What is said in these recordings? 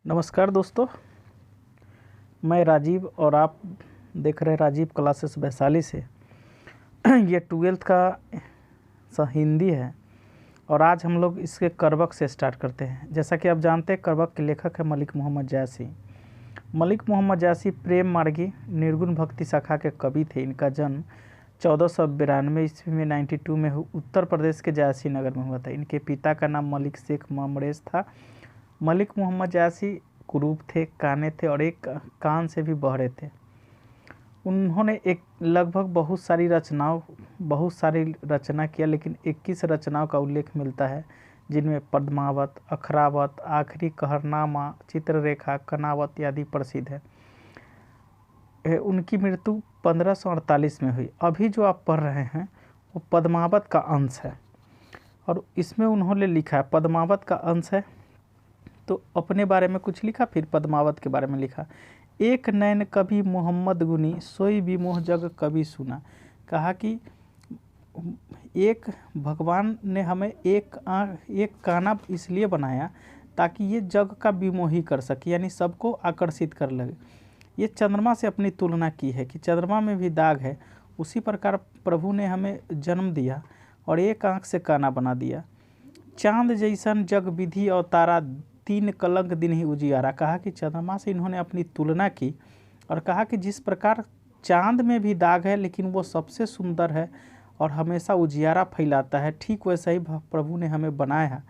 नमस्कार दोस्तों, मैं राजीव और आप देख रहे हैं राजीव क्लासेस वैशाली से। ये 12th का हिंदी है और आज हम लोग इसके करवक से स्टार्ट करते हैं। जैसा कि आप जानते हैं, करवक के लेखक है मलिक मोहम्मद जायसी। मलिक मोहम्मद जायसी प्रेम मार्गी निर्गुण भक्ति शाखा के कवि थे। इनका जन्म 1492 ईस्वी में 92 में उत्तर प्रदेश के जायसी नगर में हुआ था। इनके पिता का नाम मलिक शेख ममरेज था। मलिक मोहम्मद जायसी कुरूप थे, काने थे और एक कान से भी बहरे थे। उन्होंने लगभग बहुत सारी रचना किया, लेकिन 21 रचनाओं का उल्लेख मिलता है, जिनमें पद्मावत, अखरावत, आखिरी कहरनामा, चित्ररेखा, कनावत आदि प्रसिद्ध है। उनकी मृत्यु 1548 में हुई। अभी जो आप पढ़ रहे हैं वो पद्मावत का अंश है और इसमें उन्होंने लिखा है, पद्मावत का अंश है तो अपने बारे में कुछ लिखा, फिर पद्मावत के बारे में लिखा। एक नैन कभी मोहम्मद गुनी, सोई विमोह जग कभी सुना। कहा कि एक भगवान ने हमें एक काना इसलिए बनाया ताकि ये जग का विमोही कर सके, यानी सबको आकर्षित कर लगे। ये चंद्रमा से अपनी तुलना की है कि चंद्रमा में भी दाग है, उसी प्रकार प्रभु ने हमें जन्म दिया और एक आँख से काना बना दिया। चांद जैसन जग विधि और तारा, तीन कलंक दिन ही उजियारा। कहा कि चंद्रमा से इन्होंने अपनी तुलना की और कहा कि जिस प्रकार चांद में भी दाग है लेकिन वो सबसे सुंदर है और हमेशा उजियारा फैलाता है, ठीक वैसा ही प्रभु ने हमें बनाया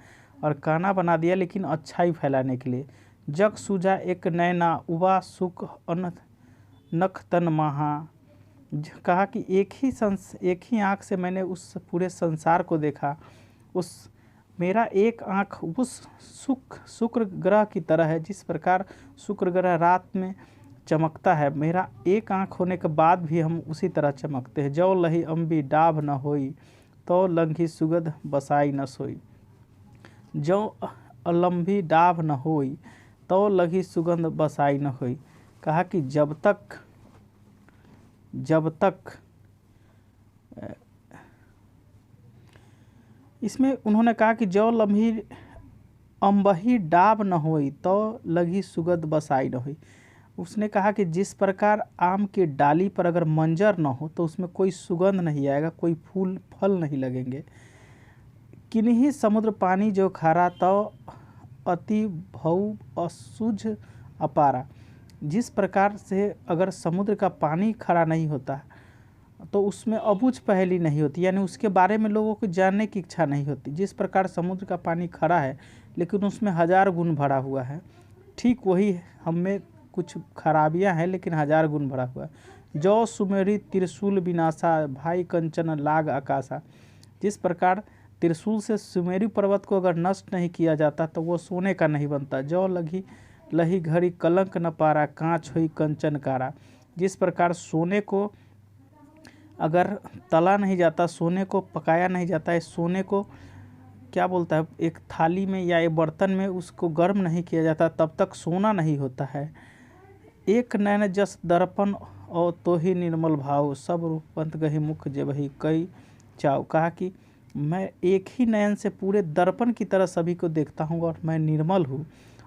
और काना बना दिया, लेकिन अच्छाई फैलाने के लिए। जग सूझा एक नैना, उबा सुख नख तन महा। कहा कि एक ही आँख से मैंने उस पूरे संसार को देखा। मेरा एक आँख उस शुक्र ग्रह की तरह है, जिस प्रकार शुक्र ग्रह रात में चमकता है, मेरा एक आँख होने के बाद भी हम उसी तरह चमकते हैं। जो लही अम्बी डाभ न होई, तो लंघी सुगध बसाई न सोई। जो अलम्बी डाभ न होई, तो लगी सुगंध बसाई न होई। कहा कि जब तक इसमें उन्होंने कहा कि जो लम्ही अम्बही डाब न होई, तो लगी सुगंध बसाई न होई। उसने कहा कि जिस प्रकार आम की डाली पर अगर मंजर न हो तो उसमें कोई सुगंध नहीं आएगा, कोई फूल फल नहीं लगेंगे। किन्हीं समुद्र पानी जो खारा, तो अति भऊ असुझ अपारा। जिस प्रकार से अगर समुद्र का पानी खरा नहीं होता तो उसमें अबूझ पहेली नहीं होती, यानी उसके बारे में लोगों को जानने की इच्छा नहीं होती। जिस प्रकार समुद्र का पानी खरा है लेकिन उसमें 1000 गुण भरा हुआ है, ठीक वही हम में कुछ खराबियां हैं लेकिन 1000 गुण भरा हुआ है। जो सुमेरी त्रिशूल विनाशा, भाई कंचन लाग आकाशा। जिस प्रकार त्रिशूल से सुमेरी पर्वत को अगर नष्ट नहीं किया जाता तो वो सोने का नहीं बनता। जो लही घड़ी कलंक न पारा, कांच हुई कंचन कारा। जिस प्रकार सोने को अगर तला नहीं जाता, सोने को पकाया नहीं जाता है, सोने को क्या बोलता है, एक थाली में या एक बर्तन में उसको गर्म नहीं किया जाता, तब तक सोना नहीं होता है। एक नैन जस दर्पण और तो ही निर्मल भाव, सब रूपंत गही मुख जेबही कई चाव। कहा कि मैं एक ही नयन से पूरे दर्पण की तरह सभी को देखता हूँ और मैं निर्मल हूँ,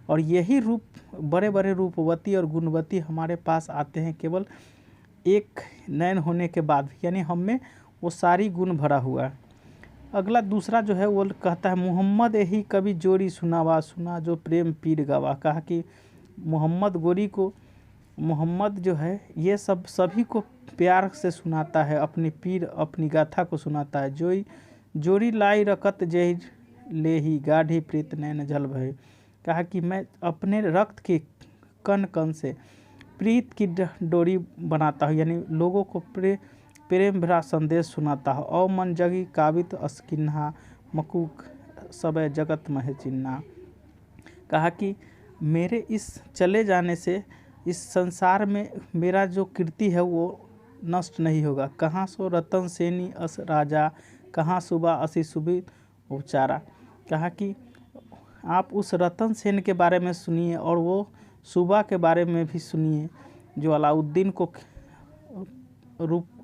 और यही रूप बड़े बड़े रूपवती और गुणवती हमारे पास आते हैं केवल एक नयन होने के बाद, यानी हम में वो सारी गुण भरा हुआ है। अगला दूसरा जो है वो कहता है, मोहम्मद यही कभी जोड़ी सुनावा, सुना जो प्रेम पीर गवा। कहा कि मोहम्मद जो है ये सभी को प्यार से सुनाता है, अपनी पीर अपनी गाथा को सुनाता है। जोड़ी लाई रकत जय ले ही, गाढ़ी प्रीत नैन जल भय। कहा कि मैं अपने रक्त के कण कण से प्रीत की डोरी बनाता हूँ, यानी लोगों को प्रेम भरा संदेश सुनाता है। और मन जगी कावित अस्किन्हा, मकुक सब जगत मह चिन्हा। कहा कि मेरे इस चले जाने से इस संसार में मेरा जो कीर्ति है वो नष्ट नहीं होगा। कहाँ सो रतन सेनी अस राजा, कहाँ सुबह असी सुबी उचारा। कहा कि आप उस रतन सेन के बारे में सुनिए और वो सुबह के बारे में भी सुनिए, जो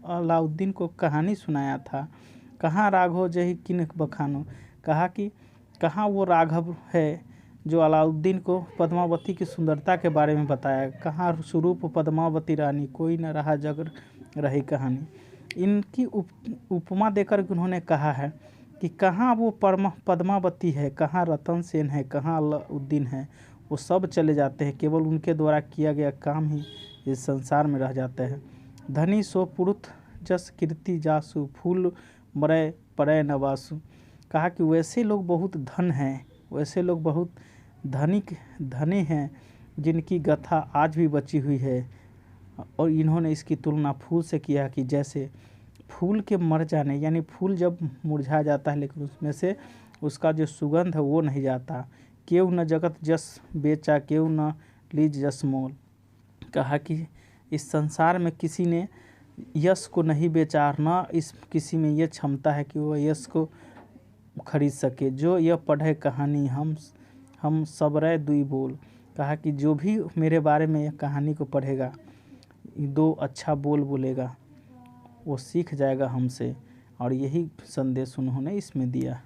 अलाउद्दीन को कहानी सुनाया था। कहाँ राघव जही किन बखानो। कहा कि कहाँ वो राघव है जो अलाउद्दीन को पद्मावती की सुंदरता के बारे में बताया। कहाँ स्वरूप पद्मावती रानी, कोई न रहा जग रही कहानी। इनकी उपमा देकर उन्होंने कहा है कि कहाँ वो पद्मावती है, कहाँ रतन सेन है, कहाँ अलाउद्दीन है, वो सब चले जाते हैं, केवल उनके द्वारा किया गया काम ही इस संसार में रह जाते हैं। धनी सो पुरुष जस कीर्ति जासु, फूल मरय परय नवासु। कहा कि वैसे लोग बहुत धन हैं, वैसे लोग बहुत धनी हैं जिनकी गाथा आज भी बची हुई है। और इन्होंने इसकी तुलना फूल से किया कि जैसे फूल के मर जाने, यानी फूल जब मुरझा जाता है लेकिन उसमें से उसका जो सुगंध है वो नहीं जाता। केउ न जगत जस बेचा, केउ न लीज जस मोल। कहा कि इस संसार में किसी ने यश को नहीं बेचा और न इस किसी में ये क्षमता है कि वो यश को खरीद सके। जो यह पढ़े कहानी हम सबरै दुई बोल। कहा कि जो भी मेरे बारे में कहानी को पढ़ेगा, दो अच्छा बोल बोलेगा, वो सीख जाएगा हमसे। और यही संदेश उन्होंने इसमें दिया।